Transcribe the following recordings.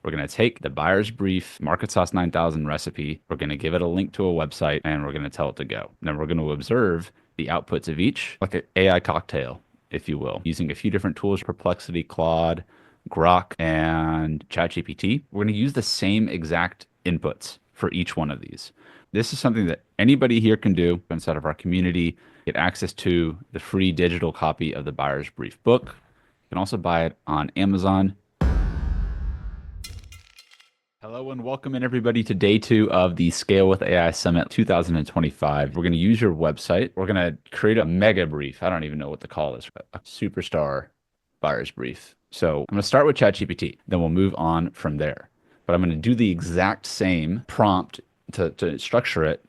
We're going to take the buyer's brief MarketSauce 9000 recipe. We're going to give it a link to a website and we're going to tell it to go. Then we're going to observe the outputs of each, like an AI cocktail, if you will, using a few different tools, Perplexity, Claude, Grok, and ChatGPT. We're going to use the same exact inputs for each one of these. This is something that anybody here can do inside of our community. Get access to the free digital copy of the Buyer's Brief book. You can also buy it on Amazon. Hello and welcome in everybody to day 2 of the Scale with AI Summit 2025. We're going to use your website. We're going to create a mega brief. I don't even know what to call this, a superstar buyer's brief. So I'm going to start with ChatGPT, then we'll move on from there. But I'm going to do the exact same prompt to structure it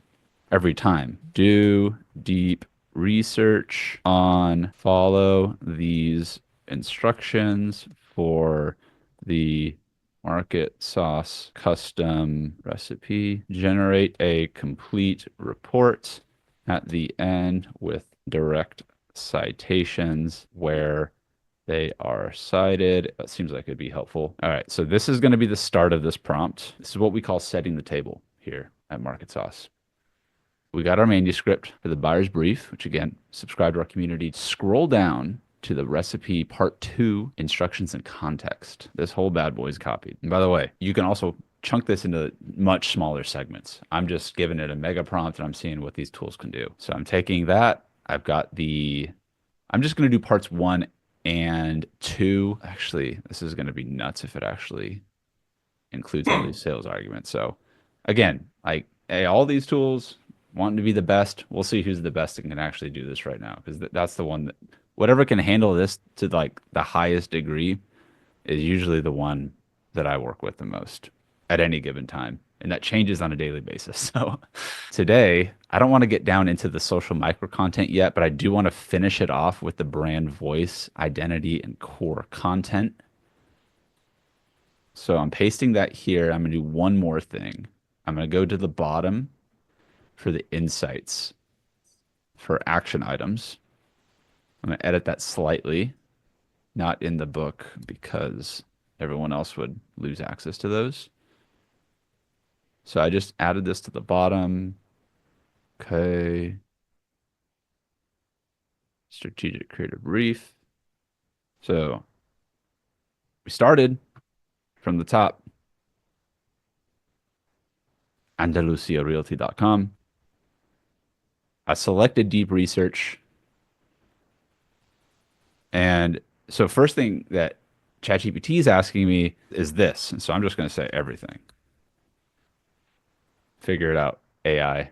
every time. Do deep research on, follow these instructions for the MarketSauce custom recipe, generate a complete report at the end with direct citations where they are cited. That seems like it'd be helpful. All right, so this is going to be the start of this prompt. This is what we call setting the table here at MarketSauce. We got our manuscript for the buyer's brief, which again, subscribe to our community. Scroll down to the recipe part 2, instructions and context. This whole bad boy is copied. And by the way, you can also chunk this into much smaller segments. I'm just giving it a mega prompt and I'm seeing what these tools can do. So I'm taking that. I'm just going to do parts 1 and 2. Actually, this is going to be nuts if it actually includes all these sales arguments. So again, like, hey, all these tools wanting to be the best. We'll see who's the best and can actually do this right now, because that's the one that, whatever can handle this to like the highest degree, is usually the one that I work with the most at any given time. And that changes on a daily basis. So today, I don't want to get down into the social micro content yet, but I do want to finish it off with the brand voice, identity, and core content. So I'm pasting that here. I'm going to do one more thing. I'm going to go to the bottom for the insights for action items. I'm going to edit that slightly, not in the book because everyone else would lose access to those. So I just added this to the bottom. Okay. Strategic creative brief. So we started from the top. AndalusiaRealty.com. I selected deep research. And so first thing that ChatGPT is asking me is this. And so I'm just going to say everything. Figure it out, AI.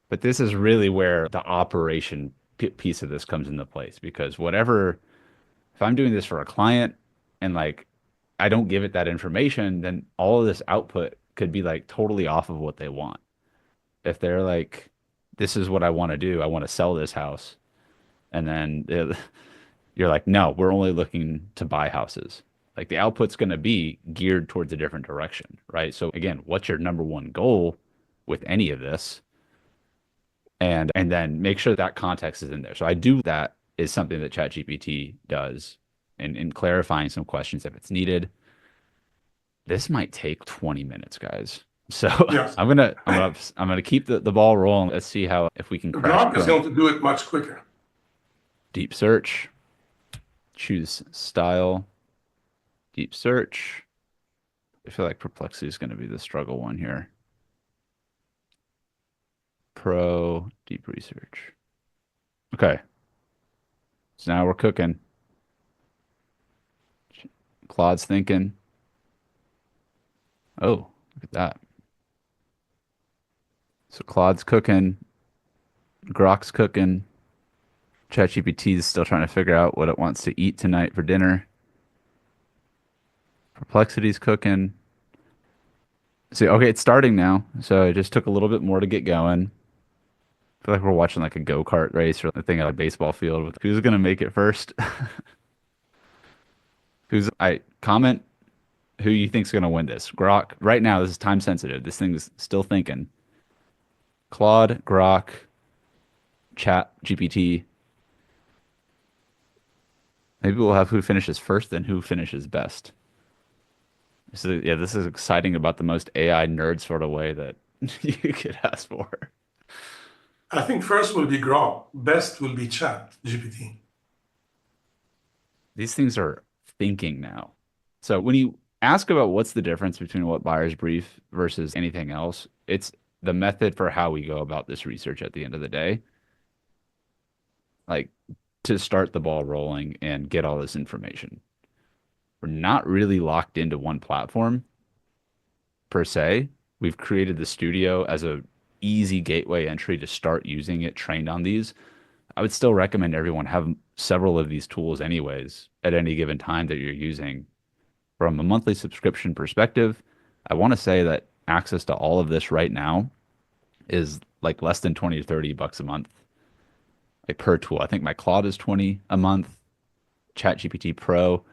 But this is really where the operation piece of this comes into place, because if I'm doing this for a client and like I don't give it that information, then all of this output could be like totally off of what they want. If they're like, this is what I want to do, I want to sell this house. And then you're like, no, we're only looking to buy houses. Like the output's going to be geared towards a different direction, right? So again, what's your number one goal with any of this? And then make sure that context is in there. So I do that is something that ChatGPT does in clarifying some questions if it's needed. This might take 20 minutes, guys. So Yes. I'm gonna keep the ball rolling. Let's see if we can crash. Grok is going to do it much quicker. Deep search. Choose style. Deep search. I feel like Perplexity is going to be the struggle one here. Pro deep research. Okay. So now we're cooking. Claude's thinking. Oh, look at that. So Claude's cooking. Grok's cooking. ChatGPT is still trying to figure out what it wants to eat tonight for dinner. Perplexity's cooking. See, okay, it's starting now. So it just took a little bit more to get going. I feel like we're watching like a go-kart race or a thing at a baseball field with who's gonna make it first. Comment who you think's gonna win this. Grok. Right now, this is time sensitive. This thing is still thinking. Claude, Grok, Chat GPT. Maybe we'll have who finishes first and who finishes best. So yeah, this is exciting about the most AI nerd sort of way that you could ask for. I think first will be Grok, best will be Chat GPT. These things are thinking now. So when you ask about what's the difference between what buyer's brief versus anything else, it's the method for how we go about this research at the end of the day. Like to start the ball rolling and get all this information. We're not really locked into one platform per se. We've created the studio as a easy gateway entry to start using it trained on these. I would still recommend everyone have several of these tools anyways at any given time that you're using. From a monthly subscription perspective, I want to say that access to all of this right now is like less than 20 to 30 bucks a month, like per tool. I think my Claude is 20 a month, ChatGPT Pro.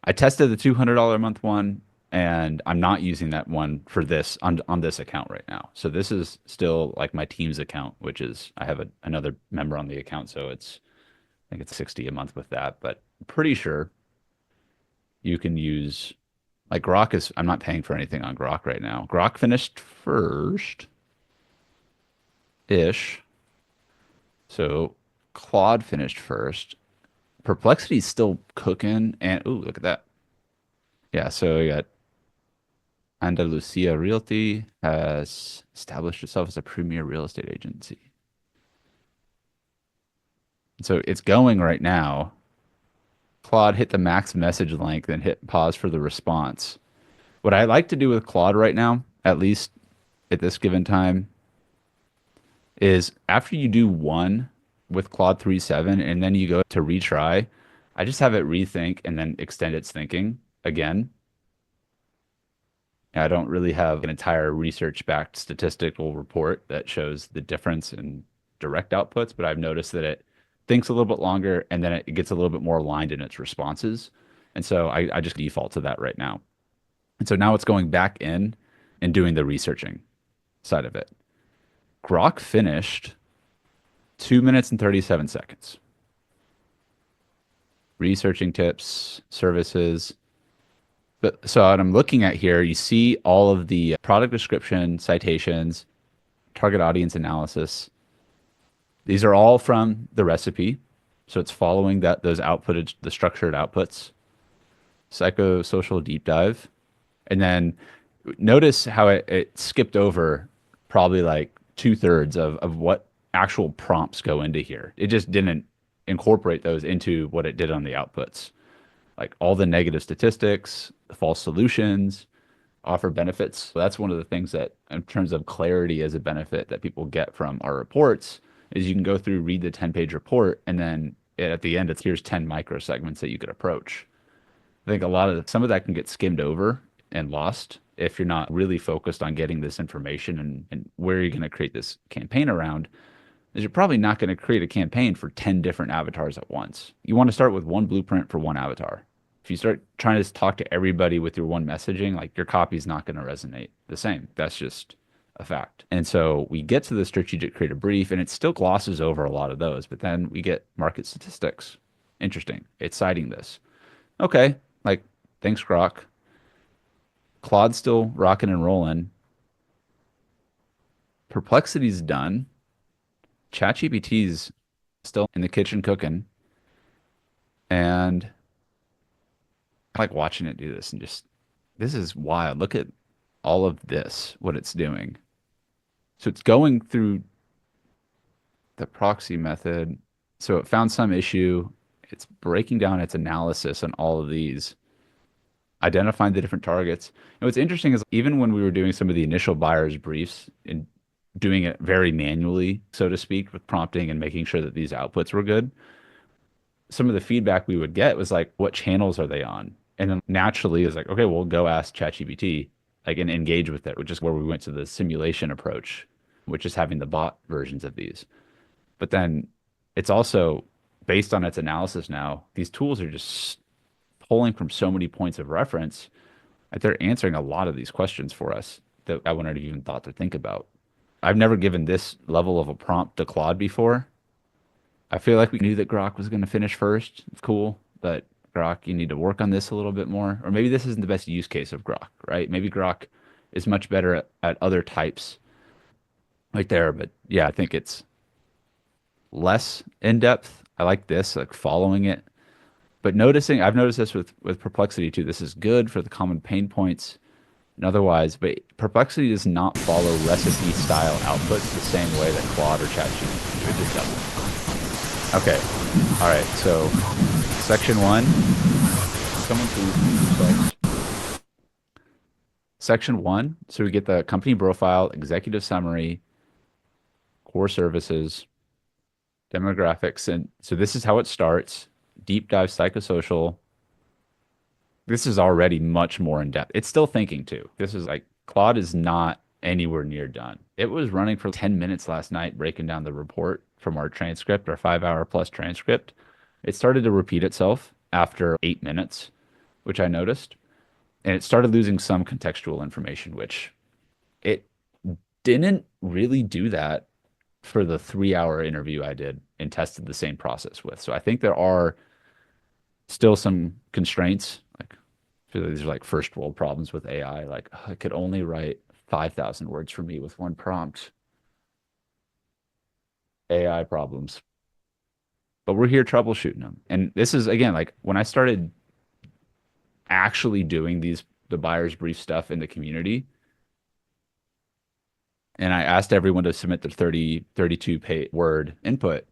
I tested the $200 a month one, and I'm not using that one for this on this account right now. So this is still like my team's account, which is I have another member on the account, so it's I think it's 60 a month with that, but I'm pretty sure you can use like Grok is I'm not paying for anything on Grok right now. Grok finished first ish. So Claude finished first. Perplexity's still cooking and ooh, look at that. Yeah, so you got Andalusia Realty has established itself as a premier real estate agency. So it's going right now. Claude hit the max message length and hit pause for the response. What I like to do with Claude right now, at least at this given time, is after you do one with Claude 3.7 and then you go to retry, I just have it rethink and then extend its thinking again. I don't really have an entire research-backed statistical report that shows the difference in direct outputs, but I've noticed that it thinks a little bit longer and then it gets a little bit more aligned in its responses. And so I just default to that right now. And so now it's going back in and doing the researching side of it. Grok finished 2 minutes and 37 seconds. Researching tips, services. But so what I'm looking at here, you see all of the product description, citations, target audience analysis. These are all from the recipe. So it's following that those outputted, the structured outputs, psychosocial deep dive. And then notice how it skipped over probably like two-thirds of what actual prompts go into here. It just didn't incorporate those into what it did on the outputs. Like all the negative statistics, the false solutions, offer benefits. So that's one of the things that, in terms of clarity as a benefit that people get from our reports, is you can go through, read the 10-page report, and then at the end, it's here's 10 micro segments that you could approach. I think some of that can get skimmed over and lost if you're not really focused on getting this information and where you're going to create this campaign around is you're probably not going to create a campaign for 10 different avatars at once. You want to start with one blueprint for one avatar. If you start trying to talk to everybody with your one messaging, like your copy is not going to resonate the same. That's just a fact. And so we get to the strategic creative brief and it still glosses over a lot of those, but then we get market statistics. Interesting. It's citing this. Okay. Like, thanks, Grok. Claude's still rocking and rolling. Perplexity's done. ChatGPT's still in the kitchen cooking. And I like watching it do this and just, this is wild. Look at all of this, what it's doing. So it's going through the proxy method. So it found some issue. It's breaking down its analysis on all of these, identifying the different targets. And what's interesting is even when we were doing some of the initial buyer's briefs and doing it very manually, so to speak, with prompting and making sure that these outputs were good, some of the feedback we would get was like, what channels are they on? And then naturally is like, okay, we'll go ask ChatGPT, like, and engage with it, which is where we went to the simulation approach, which is having the bot versions of these. But then it's also based on its analysis now, these tools are just pulling from so many points of reference that they're answering a lot of these questions for us that I wouldn't have even thought to think about. I've never given this level of a prompt to Claude before. I feel like we knew that Grok was going to finish first. It's cool, but Grok, you need to work on this a little bit more. Or maybe this isn't the best use case of Grok, right? Maybe Grok is much better at other types right there. But yeah, I think it's less in depth. I like this, like following it. But noticing, I've noticed this with Perplexity too. This is good for the common pain points and otherwise, but Perplexity does not follow recipe style outputs the same way that Claude or ChatGPT do. It just doesn't. Okay. All right. So section one, someone please. Section one. So we get the company profile, executive summary, core services, demographics. And so this is how it starts. Deep dive psychosocial. This is already much more in depth. It's still thinking too. This is like Claude is not anywhere near done. It was running for 10 minutes last night, breaking down the report from our transcript, our 5 hour plus transcript. It started to repeat itself after 8 minutes, which I noticed. And it started losing some contextual information, which it didn't really do that for the 3 hour interview I did and tested the same process with. So I think there are still some constraints. Like I feel like these are like first world problems with AI. Like oh, I could only write 5,000 words for me with one prompt. AI problems. But we're here troubleshooting them. And this is again like when I started actually doing the buyer's brief stuff in the community, and I asked everyone to submit their 32 page word input.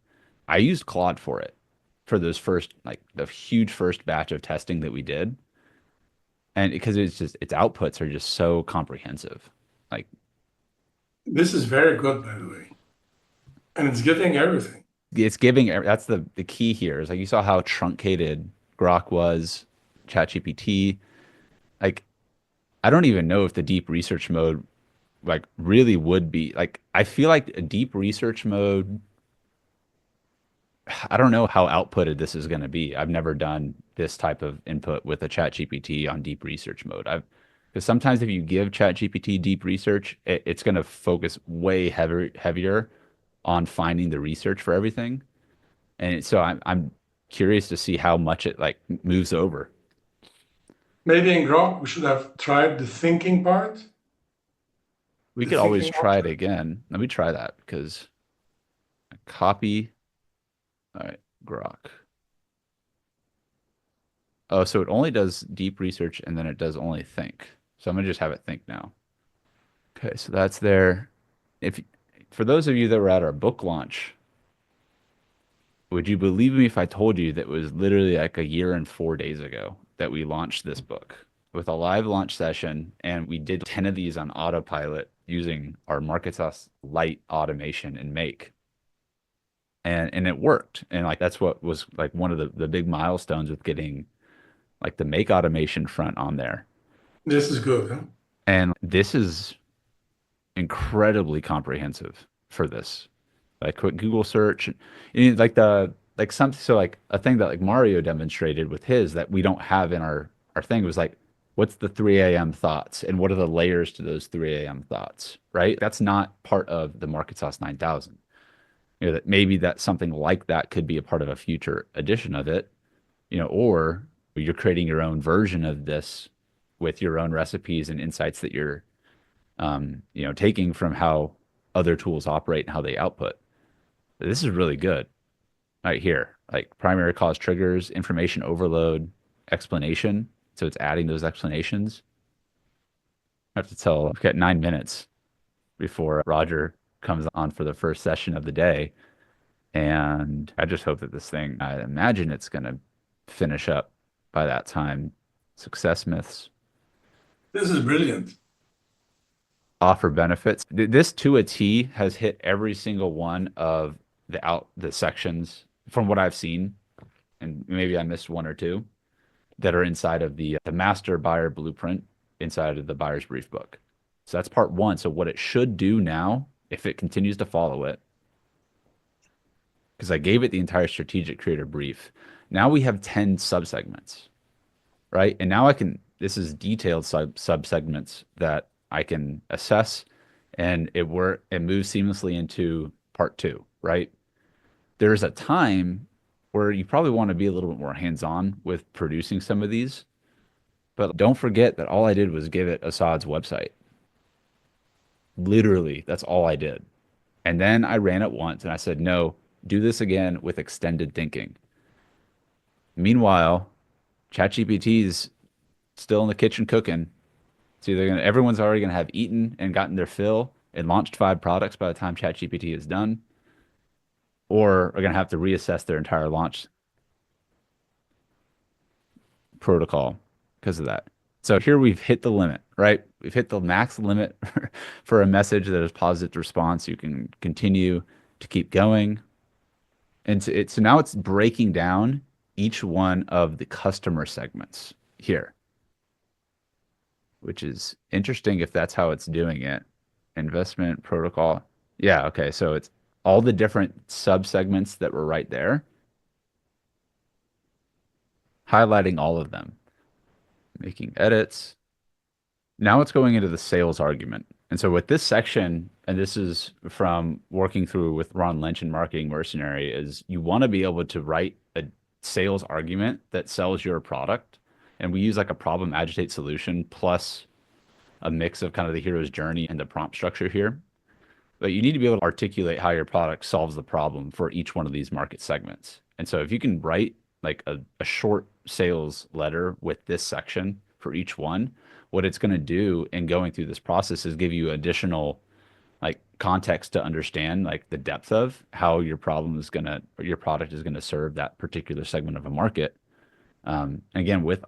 I used Claude for it for those first, like the huge first batch of testing that we did. And because it's just, its outputs are just so comprehensive. Like This is very good, by the way. And it's getting everything. it's giving, that's the key here is like you saw how truncated Grok was, ChatGPT. Like I don't even know if the deep research mode like really would be like, I feel like a deep research mode I don't know how outputted this is going to be. I've never done this type of input with a ChatGPT on deep research mode. I've because sometimes if you give ChatGPT deep research, it's going to focus way heavier on finding the research for everything. And so I'm curious to see how much it like moves over. Maybe in Grok, we should have tried the thinking part, We the could always thinking try it option. again. Let me try that because copy. All right, Grok. Oh, so it only does deep research and then it does only think. So I'm gonna just have it think now. Okay, so that's there. If for those of you that were at our book launch, would you believe me if I told you that it was literally like a year and 4 days ago that we launched this book with a live launch session, and we did 10 of these on autopilot using our MarketSauce Lite automation and Make. And it worked. And like that's what was like one of the big milestones with getting like the Make automation front on there. This is good, huh? And this is incredibly comprehensive for this. Like quick Google search, and like like something so like a thing that like Mario demonstrated with his that we don't have in our thing was like, what's the 3 a.m. thoughts and what are the layers to those 3 a.m. thoughts, right? That's not part of the MarketSauce 9000. You know, that maybe that something like that could be a part of a future edition of it, you know, or you're creating your own version of this with your own recipes and insights that you're you know, taking from how other tools operate and how they output. This is really good right here. Like primary cause triggers, information overload, explanation. So it's adding those explanations. I have to tell, I've got 9 minutes before Roger comes on for the first session of the day. And I just hope that this thing, I imagine it's going to finish up by that time. Success myths, This is brilliant. offer benefits. This to a T has hit every single one of the sections from what I've seen, and maybe I missed one or two that are inside of the master buyer blueprint inside of the buyer's brief book. So that's part one. So what it should do now, if it continues to follow it, because I gave it the entire strategic creator brief. Now we have 10 subsegments, right? And now I can, this is detailed subsegments that I can assess and it moves seamlessly into part two, right? There's a time where you probably want to be a little bit more hands-on with producing some of these. But don't forget that all I did was give it Assad's website. Literally, that's all I did. And then I ran it once and I said, no, do this again with extended thinking. Meanwhile, ChatGPT is still in the kitchen cooking. It's either gonna, everyone's already going to have eaten and gotten their fill and launched 5 products by the time ChatGPT is done, or are going to have to reassess their entire launch protocol because of that. So here we've hit the limit, right? We've hit the max limit for a message that is positive response. You can continue to keep going. And so now it's breaking down each one of the customer segments here, which is interesting if that's how it's doing it. Investment protocol. Yeah, okay. So it's all the different subsegments that were right there, highlighting all of them, making edits. Now it's going into the sales argument. And so with this section, and this is from working through with Ron Lynch and Marketing Mercenary, is you want to be able to write a sales argument that sells your product. And we use like a problem agitate solution plus a mix of kind of the hero's journey and the prompt structure here. But you need to be able to articulate how your product solves the problem for each one of these market segments. And so if you can write like a short sales letter with this section for each one, what it's going to do in going through this process is give you additional like context to understand like the depth of how your problem is going to, or your product is going to serve that particular segment of a market. Again, with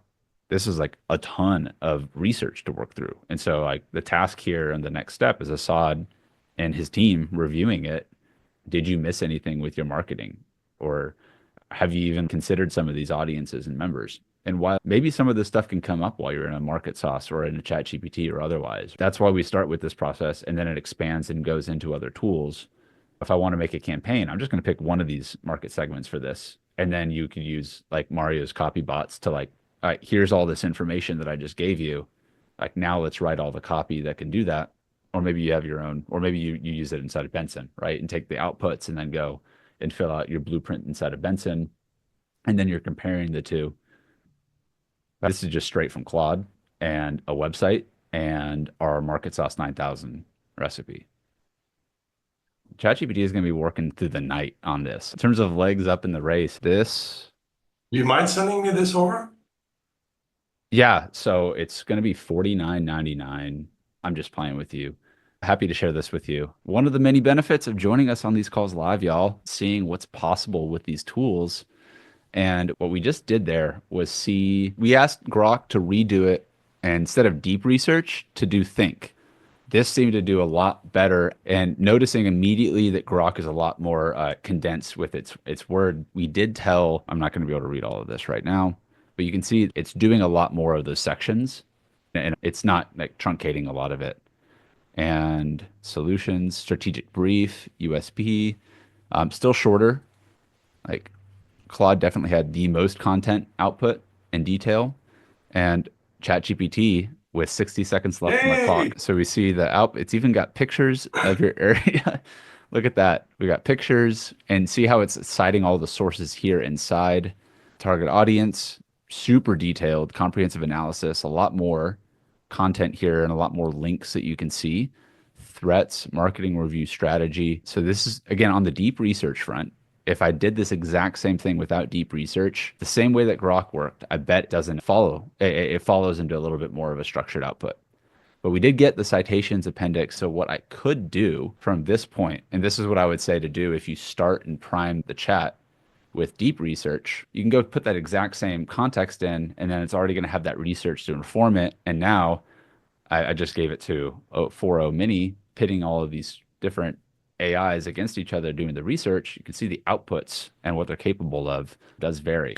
this is like a ton of research to work through. And so like the task here and the next step is Assad and his team reviewing it. Did you miss anything with your marketing? Or have you even considered some of these audiences and members? And while maybe some of this stuff can come up while you're in a MarketSauce or in a ChatGPT or otherwise, that's why we start with this process and then it expands and goes into other tools. If I want to make a campaign, I'm just going to pick one of these market segments for this. And then you could use like Mario's copy bots to like, all right, here's all this information that I just gave you. Like now let's write all the copy that can do that. Or maybe you have your own, or maybe you use it inside of Benson, right? And take the outputs and then go and fill out your blueprint inside of Benson. And then you're comparing the two. This is just straight from Claude and a website and our MarketSauce 9000 recipe. ChatGPT is going to be working through the night on this. In terms of legs up in the race, this. Do you mind sending me this over? Yeah, so it's going to be $49.99. I'm just playing with you. Happy to share this with you. One of the many benefits of joining us on these calls live, y'all, seeing what's possible with these tools. And what we just did there was we asked Grok to redo it and instead of deep research to do think. This seemed to do a lot better and noticing immediately that Grok is a lot more condensed with its word. We did tell, I'm not going to be able to read all of this right now, but you can see it's doing a lot more of those sections and it's not like truncating a lot of it. And solutions, strategic brief, USP, still shorter. Like Claude definitely had the most content output and detail, and ChatGPT with 60 seconds left on the Hey, clock. So we see the out. It's even got pictures of your area. Look at that. We got pictures and see how it's citing all the sources here inside. Target audience, super detailed, comprehensive analysis, a lot more content here and a lot more links that you can see. Threats, marketing review strategy. So this is again on the deep research front. If I did this exact same thing without deep research, the same way that Grok worked, I bet it doesn't follow. It follows into a little bit more of a structured output. But we did get the citations appendix. So what I could do from this point, and this is what I would say to do if you start and prime the chat with deep research, you can go put that exact same context in, and then it's already going to have that research to inform it. And now I just gave it to 4.0 Mini, pitting all of these different AIs against each other doing the research. You can see the outputs and what they're capable of does vary.